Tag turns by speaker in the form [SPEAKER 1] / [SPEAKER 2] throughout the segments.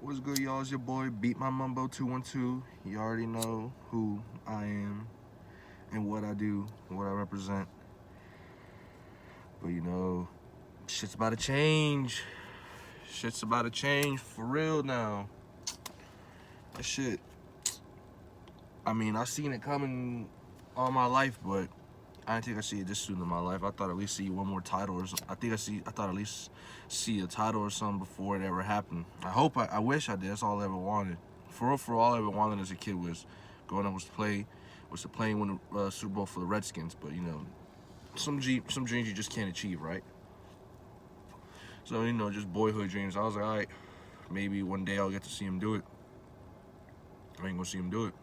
[SPEAKER 1] What's good, y'all? It's your boy, Beat My Mumbo 212. You already know who I am and what I do, what I represent. But shit's about to change. Shit's about to change for real now. That shit. I've seen it coming all my life, but I didn't think I'd see it this soon in my life. I thought at least see one more title or something. I thought at least see a title or something before it ever happened. I wish I did. That's all I ever wanted. For real, all I ever wanted as a kid was growing up was to play and win a Super Bowl for the Redskins. But some dreams you just can't achieve, right? So just boyhood dreams. I was like, all right, maybe one day I'll get to see him do it. I ain't gonna see him do it.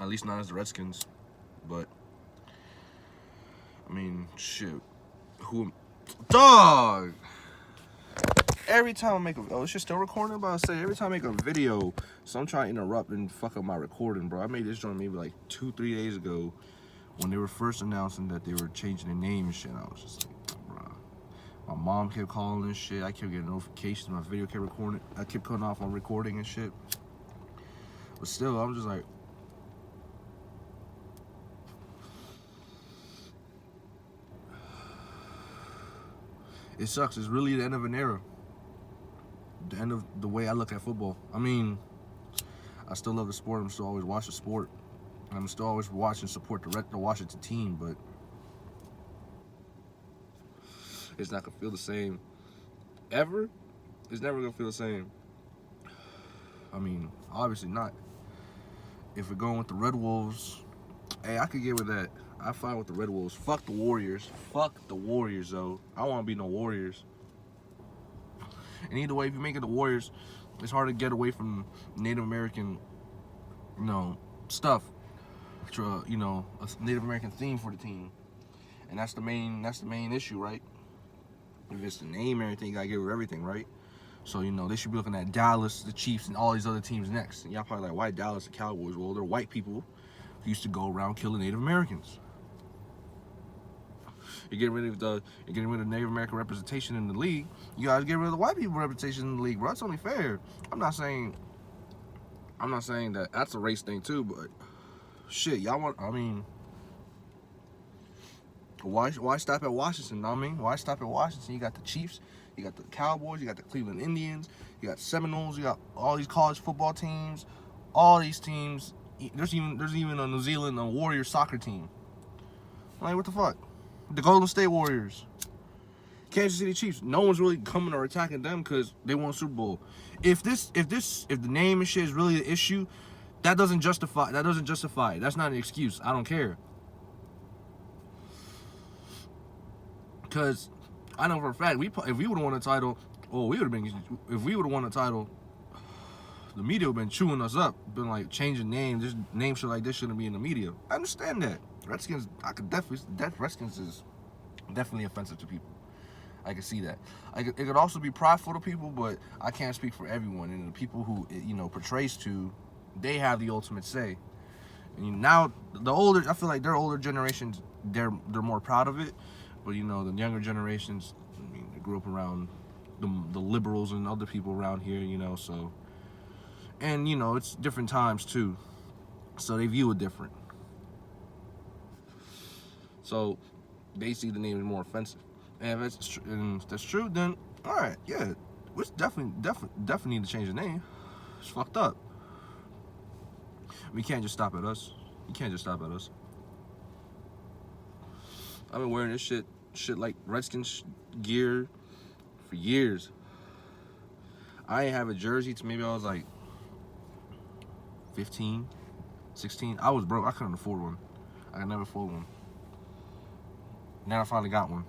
[SPEAKER 1] At least not as the Redskins, but. Shit. Dog! Every time I make a... Oh, it's just still recording? But I say, every time I make a video, so I'm trying to interrupt and fuck up my recording, bro. I made this joint maybe like 2-3 days ago when they were first announcing that they were changing the name and shit. I was just like, bro. My mom kept calling and shit. I kept getting notifications. My video kept recording. I kept cutting off on recording and shit. But still, I'm just like... It sucks. It's really the end of an era. The end of the way I look at football. I still love the sport. I'm still always watch the sport. I'm still always watch and support the Washington team, but it's not gonna feel the same. Ever? It's never gonna feel the same. Obviously not. If we're going with the Red Wolves, hey, I could get with that. I fight with the Red Wolves. Fuck the Warriors. Fuck the Warriors, though. I don't want to be no Warriors. And either way, if you make it the Warriors, it's hard to get away from Native American, stuff. A Native American theme for the team, and that's the main issue, right? If it's the name and everything, you gotta get rid of everything, right? So they should be looking at Dallas, the Chiefs, and all these other teams next. And y'all probably like, why Dallas, the Cowboys? Well, they're white people who used to go around killing Native Americans. You're getting rid of Native American representation in the league. You guys get rid of the white people representation in the league, bro. That's only fair. I'm not saying that that's a race thing too, but shit, y'all want. Why stop at Washington? Why stop at Washington? You got the Chiefs, you got the Cowboys, you got the Cleveland Indians, you got Seminoles, you got all these college football teams, all these teams. There's even a New Zealand Warriors soccer team. Like, what the fuck? The Golden State Warriors, Kansas City Chiefs. No one's really coming or attacking them because they won a Super Bowl. If the name and shit is really the issue, that doesn't justify it. That's not an excuse. I don't care. Because I know for a fact, if we would have won a title, if we would have won a title, the media would have been chewing us up, been like changing names. This name shit like this shouldn't be in the media. I understand that. Redskins, Redskins is definitely offensive to people. I can see that. It could also be prideful to people, but I can't speak for everyone. And the people who portrays to, they have the ultimate say. And now I feel like their older generations, they're more proud of it. But the younger generations, they grew up around the liberals and other people around here, so. And it's different times too, so they view it different. So they see the name as more offensive. And if that's true, then all right, yeah, we definitely need to change the name. It's fucked up. We can't just stop at us. You can't just stop at us. I've been wearing this shit like Redskins gear for years. I ain't have a jersey till maybe I was like 15, 16. I was broke. I couldn't afford one. I could never afford one. Then I finally got one.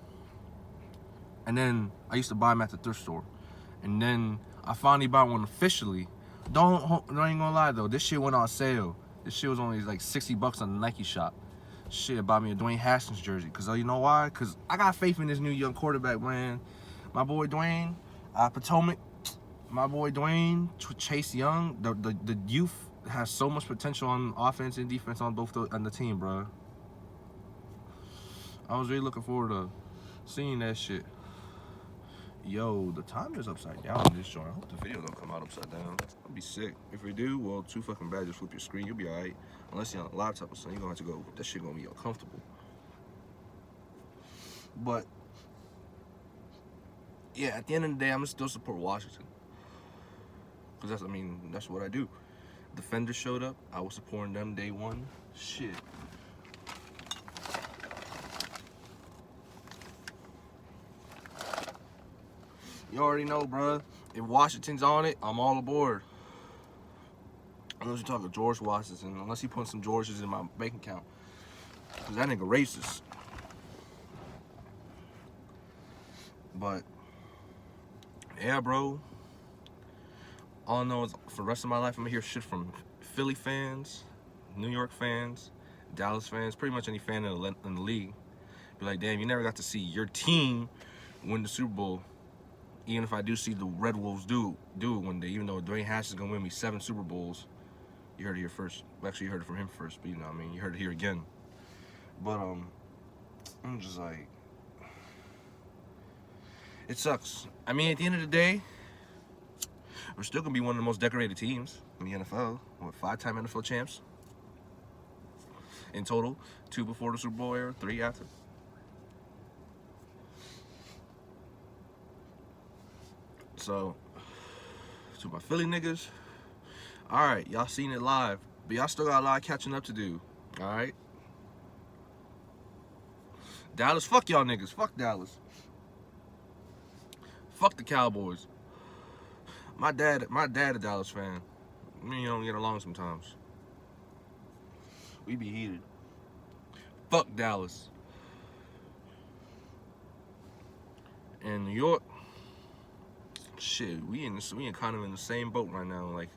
[SPEAKER 1] And then I used to buy them at the thrift store. And then I finally bought one officially. I ain't gonna lie though, this shit went on sale. This shit was only like $60 on the Nike shop. Shit, bought me a Dwayne Haskins jersey. Cause you know why? Cause I got faith in this new young quarterback, man. My boy Dwayne, Potomac. My boy Dwayne, Chase Young. The youth has so much potential on offense and defense on on the team, bro. I was really looking forward to seeing that shit. Yo, the timer's upside down in this joint. I hope the video don't come out upside down. I'll be sick. If we do, well, too fucking bad. Just flip your screen. You'll be alright. Unless you're on a laptop or something, you're gonna have to go. That shit gonna be uncomfortable. But yeah, at the end of the day, I'm gonna still support Washington. Cause that's what I do. Defenders showed up. I was supporting them day one. Shit. You already know, bruh. If Washington's on it, I'm all aboard. Unless you're talking George Washington. Unless he put some Georges in my bank account. Cause that nigga racist. But yeah, bro. All I know is for the rest of my life, I'm gonna hear shit from Philly fans, New York fans, Dallas fans, pretty much any fan in the league. Be like, damn, you never got to see your team win the Super Bowl. Even if I do see the Red Wolves do it one day, even though Dwayne Haskins is gonna win me 7 Super Bowls. You heard it here first. Well, actually, you heard it from him first, but you know what I mean. You heard it here again. But I'm just like, it sucks. I mean, at the end of the day, we're still gonna be one of the most decorated teams in the NFL. What, 5-time NFL champs in total? 2 before the Super Bowl era, 3 after. So, to my Philly niggas, all right, y'all seen it live, but y'all still got a lot of catching up to do. All right. Dallas, fuck y'all niggas. Fuck Dallas. Fuck the Cowboys. My dad a Dallas fan. Me and you don't get along sometimes. We be heated. Fuck Dallas. And New York, shit, we kind of in the same boat right now. Like,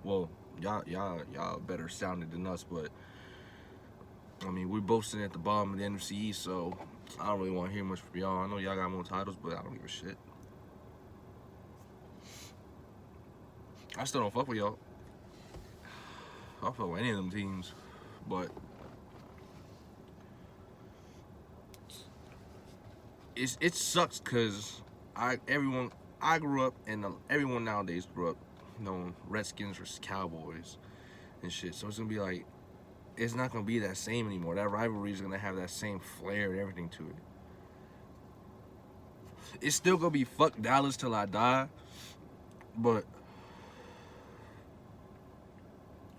[SPEAKER 1] well, y'all better sounded than us, but I mean, we're both sitting at the bottom of the NFC East, so I don't really want to hear much from y'all. I know y'all got more titles, but I don't give a shit. I still don't fuck with y'all. I don't fuck with any of them teams, but it sucks because I grew up and everyone nowadays grew up knowing Redskins versus Cowboys and shit. So it's gonna be like, it's not gonna be that same anymore. That rivalry is gonna have that same flair and everything to it. It's still gonna be fuck Dallas till I die, but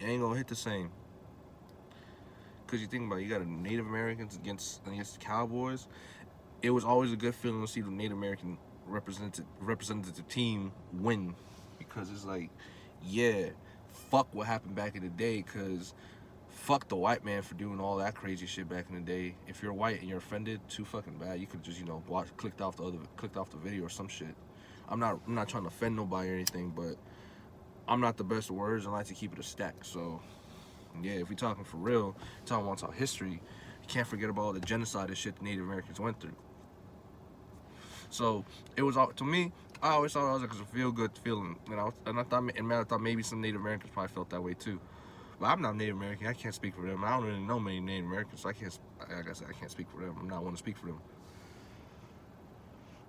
[SPEAKER 1] it ain't gonna hit the same. Cause you think about it, you got a Native Americans against the Cowboys. It was always a good feeling to see the Native American representative team win, because it's like, yeah, fuck what happened back in the day, cause fuck the white man for doing all that crazy shit back in the day. If you're white and you're offended, too fucking bad. You could just, clicked off the video or some shit. I'm not trying to offend nobody or anything, but I'm not the best with words. I like to keep it a stack. So yeah, if we talking for real, talking about our history, you can't forget about all the genocide and shit the Native Americans went through. So it was, to me, I always thought it was like a feel-good feeling, and I thought maybe some Native Americans probably felt that way too. But I'm not Native American. I can't speak for them. I don't really know many Native Americans, so I can't speak for them. I'm not one to speak for them.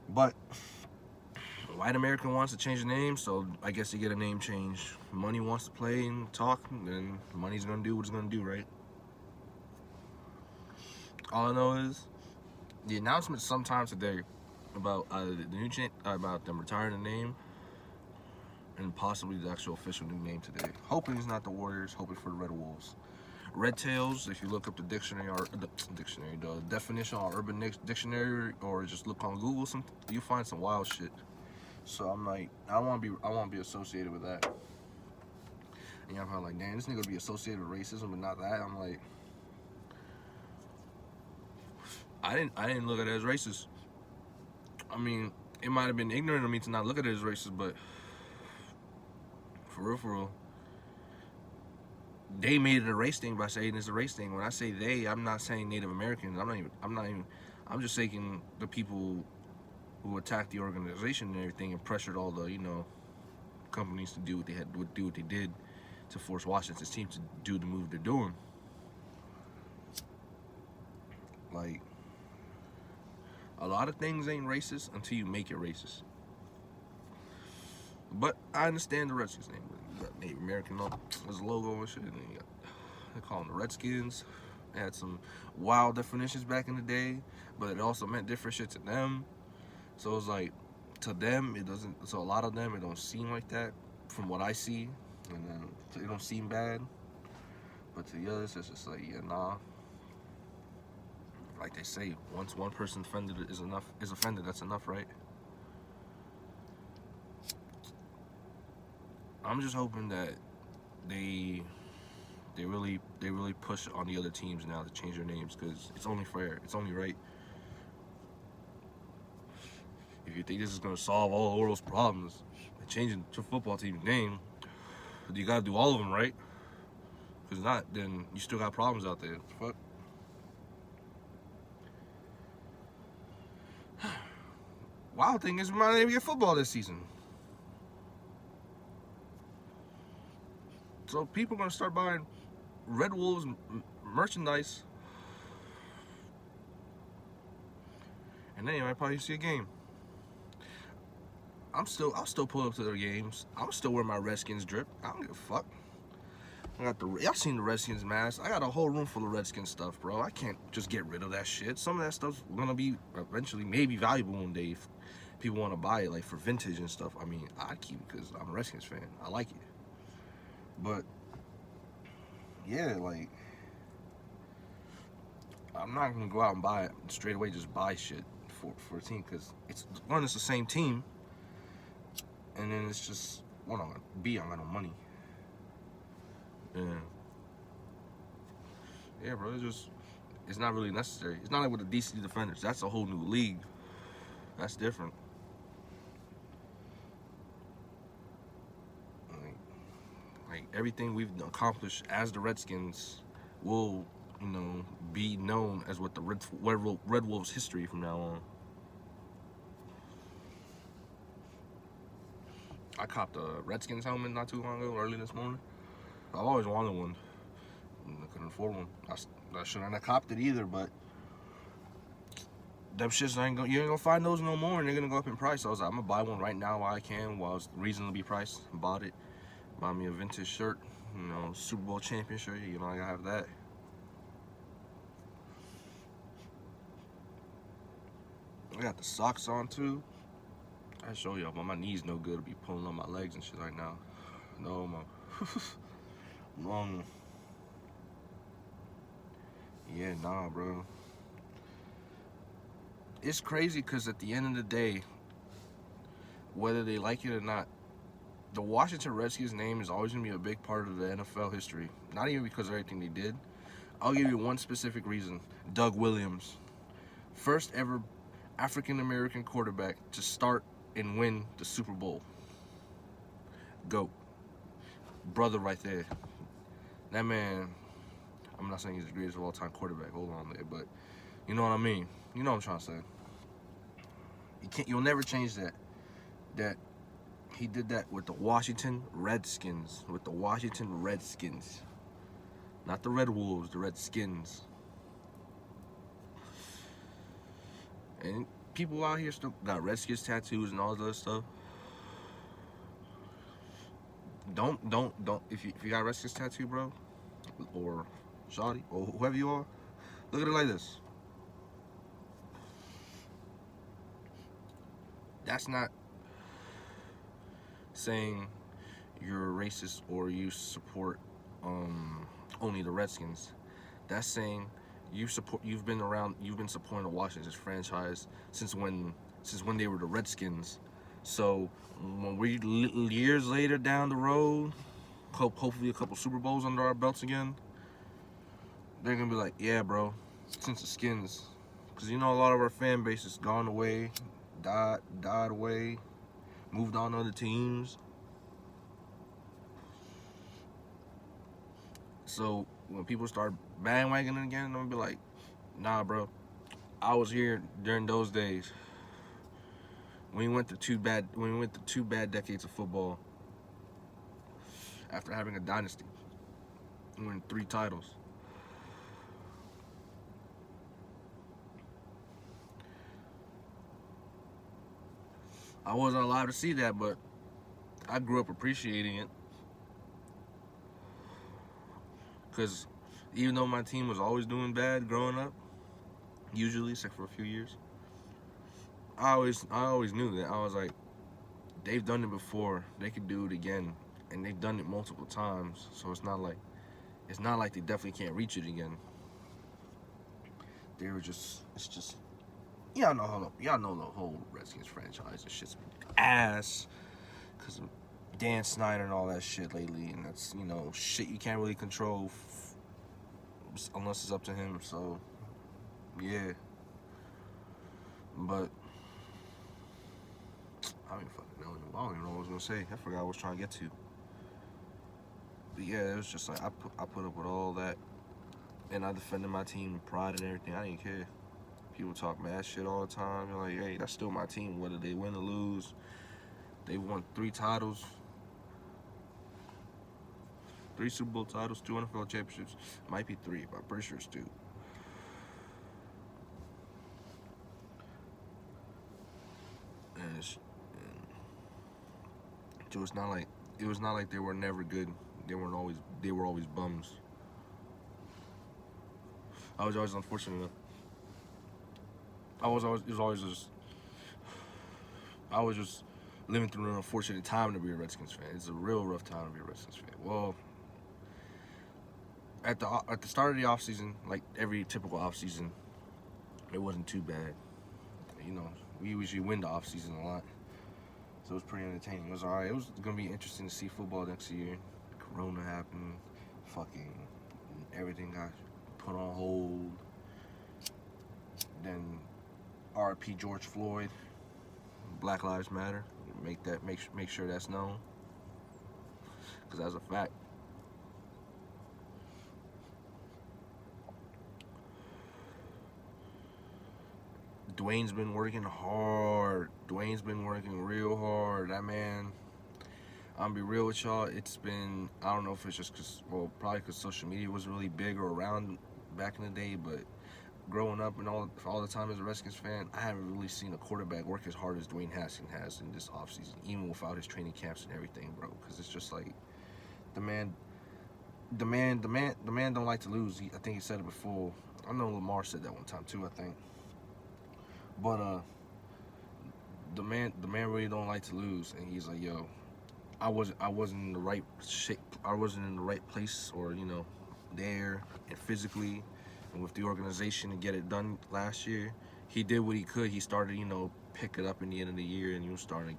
[SPEAKER 1] But white American wants to change the name, so I guess you get a name change. Money wants to play and talk, then money's gonna do what it's gonna do, right? All I know is the announcement sometime today about about them retiring the name and possibly the actual official new name today. Hoping it's not the Warriors, hoping for the Red Wolves. Red Tails, if you look up the the definition on Urban Dictionary, or just look on Google, you find some wild shit. So I'm like, I want to be associated with that. And y'all probably like, damn, this nigga would be associated with racism, but not that. I'm like, I didn't look at it as racist. I mean, it might have been ignorant of me to not look at it as racist, but for real, they made it a race thing by saying it's a race thing. When I say they, I'm not saying Native Americans. I'm just saying the people who attacked the organization and everything and pressured all the, companies to do what they did to force Washington's team to do the move they're doing. Like, a lot of things ain't racist until you make it racist. But I understand the Redskins name. You got Native American as a logo and shit. And then you got, they call them the Redskins. They had some wild definitions back in the day, but it also meant different shit to them. So it's like, to them, it doesn't. So a lot of them, it don't seem like that, from what I see, and then it don't seem bad. But to the others, it's just like, yeah, nah. Like they say, once one person is offended, that's enough, right? I'm just hoping that they really push on the other teams now to change their names, because it's only fair, it's only right. If you think this is gonna solve all the world's problems, changing your football team's name, you gotta do all of them right. Because not, then you still got problems out there. Fuck. Wild thing is, we might not even get football this season. So people are gonna start buying Red Wolves merchandise, and then you might probably see a game. I'll still pull up to their games. I'm still wear my Redskins drip. I don't give a fuck. Y'all seen the Redskins mask? I got a whole room full of Redskins stuff, bro. I can't just get rid of that shit. Some of that stuff's gonna be eventually maybe valuable one day if people want to buy it, like for vintage and stuff. I mean, I keep it because I'm a Redskins fan. I like it. But yeah, like, I'm not gonna go out and buy it straight away. Just buy shit for a team, because it's the same team, and then it's just one on B. I got no money. Yeah, bro. It's not really necessary. It's not like with the DC Defenders. That's a whole new league. That's different. Like everything we've accomplished as the Redskins will, be known as what the Red Wolves history from now on. I copped a Redskins helmet not too long ago, early this morning. I've always wanted one. I couldn't afford one. I shouldn't have copped it either, but them shits you ain't gonna find those no more, and they're gonna go up in price. So I was like, I'm gonna buy one right now while I can, while it's reasonably priced. Bought it. Bought me a vintage shirt, Super Bowl champion shirt. I gotta have that. I got the socks on too. I show y'all, but my knees no good to be pulling on my legs and shit right now. No, long. Yeah, nah, bro. It's crazy because at the end of the day, whether they like it or not, the Washington Redskins name is always gonna be a big part of the NFL history. Not even because of everything they did. I'll give you one specific reason. Doug Williams, first ever African American quarterback to start and win the Super Bowl. GOAT. Brother right there. That man, I'm not saying he's the greatest of all time quarterback, hold on there, but you know what I mean. You know what I'm trying to say. You'll never change that. That he did that with the Washington Redskins. With the Washington Redskins. Not the Red Wolves, the Redskins. And people out here still got Redskins tattoos and all this other stuff. Don't. If you got a Redskins tattoo, bro, or shawty, or whoever you are, look at it like this. That's not saying you're a racist or you support only the Redskins. That's saying you've been supporting the Washington franchise since when they were the Redskins. So when we years later down the road, hopefully a couple Super Bowls under our belts again, they're gonna be like, yeah, bro, since the Skins, because a lot of our fan base has gone away, died away, moved on to other teams. So when people start bandwagoning again, I'm gonna be like, nah, bro, I was here during those days. We went through two bad decades of football. After having a dynasty, we won 3 titles. I wasn't allowed to see that, but I grew up appreciating it because even though my team was always doing bad growing up, usually except for a few years, I always knew that. I was like, they've done it before, they could do it again, and they've done it multiple times. So it's not like they definitely can't reach it again. It's just y'all know the whole Redskins franchise. This shit's ass because of Dan Snyder and all that shit lately, and that's shit you can't really control unless it's up to him. So yeah, but I don't even fucking know. I don't even know what I was gonna say. I forgot what I was trying to get to. But yeah, it was just like I put up with all that, and I defended my team with pride and everything. I didn't care. People talk mad shit all the time. You're like, hey, that's still my team, whether they win or lose. They won 3 titles, 3 Super Bowl titles, 2 NFL championships. Might be 3, but I'm pretty sure it's 2. And so it's not like they were never good. They were always bums. I was always unfortunate enough. I was just living through an unfortunate time to be a Redskins fan. It's a real rough time to be a Redskins fan. Well, at the start of the offseason, like every typical offseason, it wasn't too bad. We usually win the offseason a lot. So it was pretty entertaining. It was alright. It was gonna be interesting to see football next year. Corona happened, fucking everything got put on hold. Then R.I.P. George Floyd. Black Lives Matter. Make sure that's known, because that's a fact. Dwayne's been working hard. Dwayne's been working real hard. That man, I'm gonna be real with y'all. It's been, I don't know if it's just probably because social media was really big or around back in the day, but growing up and all the time as a Redskins fan, I haven't really seen a quarterback work as hard as Dwayne Haskins has in this offseason, even without his training camps and everything, bro. Because it's just like the man don't like to lose. I think he said it before. I know Lamar said that one time too, I think. But the man really don't like to lose, and he's like, yo, I wasn't in the right shape. I wasn't in the right place, or there and physically and with the organization to get it done last year. He did what he could. He started, pick it up in the end of the year, and he was starting,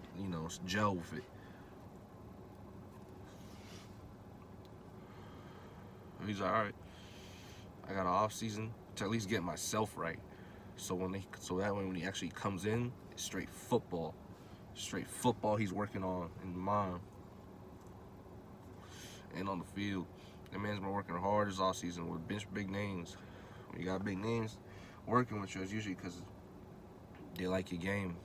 [SPEAKER 1] gel with it. And he's like, all right, I got an off season to at least get myself right. So that way when he actually comes in, it's straight football he's working on in the mind and on the field. That man's been working hard this offseason with big names. When you got big names working with you, it's usually because they like your game.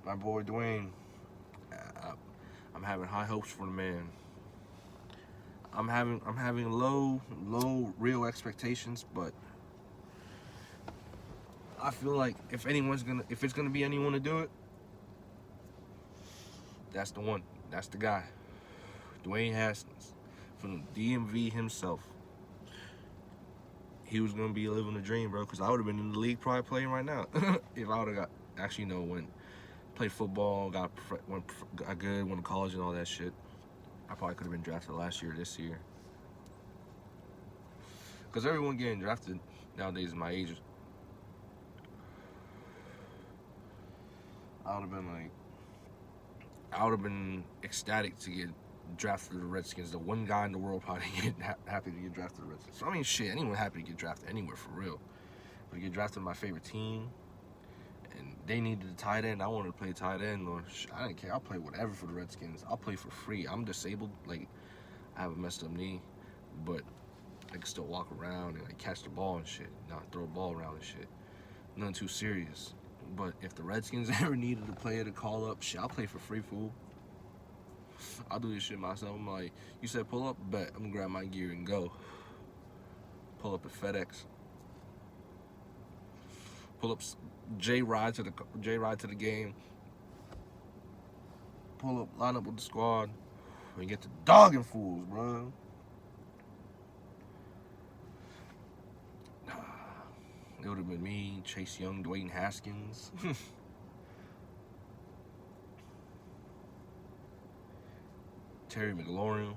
[SPEAKER 1] My boy Dwayne, I'm having high hopes for the man. I'm having low real expectations, but I feel like if it's gonna be anyone to do it, that's the one. That's the guy. Dwayne Haskins from the DMV himself. He was gonna be living the dream, bro. Because I would have been in the league probably playing right now if I would have played football, got good, went to college and all that shit. I probably could have been drafted last year, this year. Because everyone getting drafted nowadays is my age. I would have been ecstatic to get drafted to the Redskins. The one guy in the world probably happy to get drafted to the Redskins. So I mean, shit, anyone happy to get drafted anywhere for real. But to get drafted to my favorite team, and they needed a tight end. I wanted to play tight end, or I didn't care. I'll play whatever for the Redskins. I'll play for free. I'm disabled. Like, I have a messed up knee, but I can still walk around and catch the ball and shit. Not throw a ball around and shit. Nothing too serious. But if the Redskins ever needed a player to call up, shit, I'll play for free, fool. I'll do this shit myself. I'm like, you said pull up? Bet. I'm gonna grab my gear and go. Pull up at FedEx. Pull up J ride to the game. pull up, line up with the squad, and get the dogging fools, bro. It would have been me, Chase Young, Dwayne Haskins. Terry McLaurin,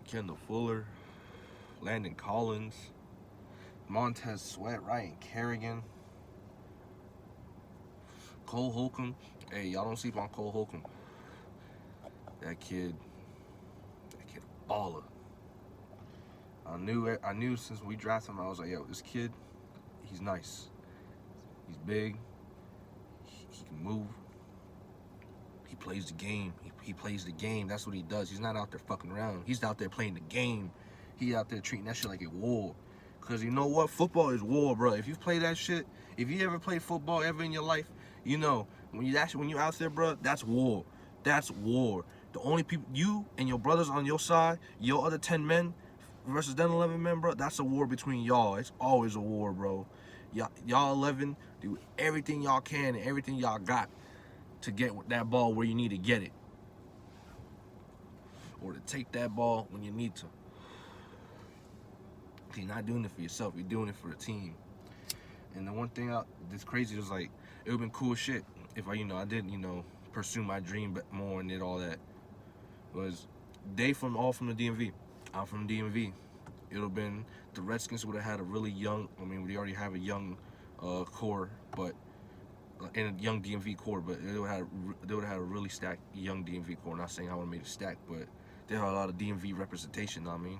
[SPEAKER 1] Kendall Fuller, Landon Collins, Montez Sweat, Ryan Kerrigan, Cole Holcomb. Hey, y'all don't sleep on Cole Holcomb. That kid a baller. I knew since we drafted him, I was like, yo, this kid, he's nice. He's big. He can move. He plays the game. He plays the game. That's what he does. He's not out there fucking around. He's out there playing the game. He out there treating that shit like a war. Cause you know what? Football is war, bro. If you play that shit, if you ever played football ever in your life, you know when you out there, bro, that's war. That's war. The only people, you and your brothers on your side, your other 10 men versus them 11 men, bro, that's a war between y'all. It's always a war, bro. Y'all 11 do everything y'all can and everything y'all got to get that ball where you need to get it, or to take that ball when you need to. You're not doing it for yourself. You're doing it for the team. And the one thing that's crazy was like, it would've been cool as shit if I did pursue my dream more and did all that. Was they all from the DMV? I'm from the DMV. It would've been the Redskins would have had a really young. I mean, we already have a young core, but and a young DMV core, but they would have had a really stacked young DMV core. Not saying I would have made it stacked, but they had a lot of DMV representation. I mean,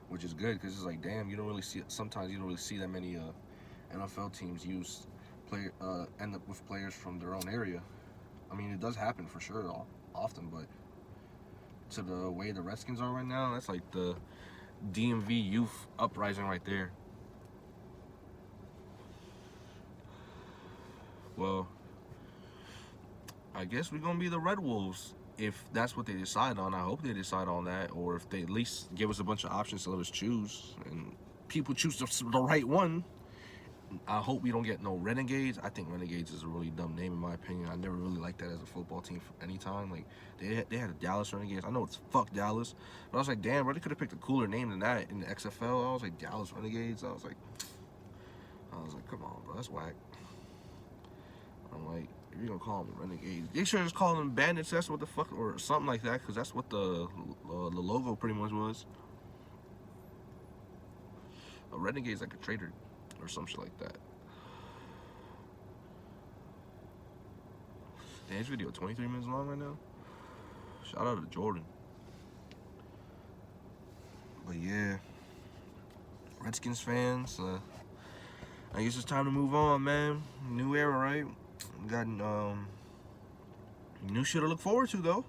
[SPEAKER 1] which is good because it's like, damn, you don't really see. Sometimes you don't really see that many NFL teams end up with players from their own area. I mean, it does happen for sure, often, but to the way the Redskins are right now, that's like the DMV youth uprising right there. Well, I guess we're gonna be the Red Wolves if that's what they decide on. I hope they decide on that, or if they at least give us a bunch of options to let us choose, and people choose the right one. I hope we don't get no Renegades. I think Renegades is a really dumb name in my opinion. I never really liked that as a football team for any time. Like they had the Dallas Renegades. I know it's fuck Dallas, but I was like, damn, bro, they could have picked a cooler name than that in the XFL. I was like, Dallas Renegades. I was like, come on, bro, that's whack. I'm like, if you're gonna call them Renegades, they should just call them Bandits. That's what the fuck, or something like that, because that's what the logo pretty much was. A Renegade's like a traitor or some shit like that. Damn, this video 23 minutes long right now. Shout out to Jordan. But yeah, Redskins fans, I guess it's time to move on, man. New era, right? We got new shit to look forward to, though.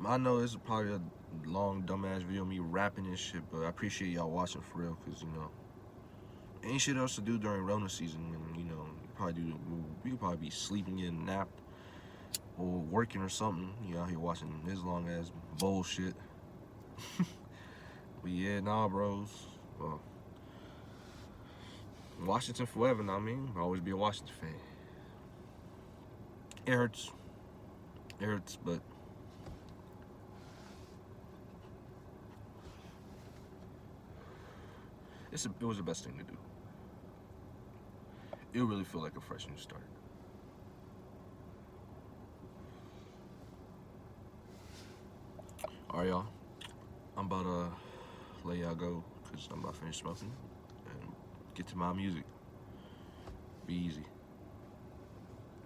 [SPEAKER 1] I know this is probably a long, dumbass video of me rapping this shit, but I appreciate y'all watching for real, because, ain't shit else to do during Rona season, and, we could probably be sleeping, getting a nap, or working or something. You out here watching this long-ass bullshit. But yeah, nah, bros. Well, Washington forever, know what I mean? I'll always be a Washington fan. It hurts. It hurts, but it was the best thing to do. It really feel like a fresh new start. Alright, y'all. I'm about to let y'all go because I'm about to finish smoking and get to my music. Be easy.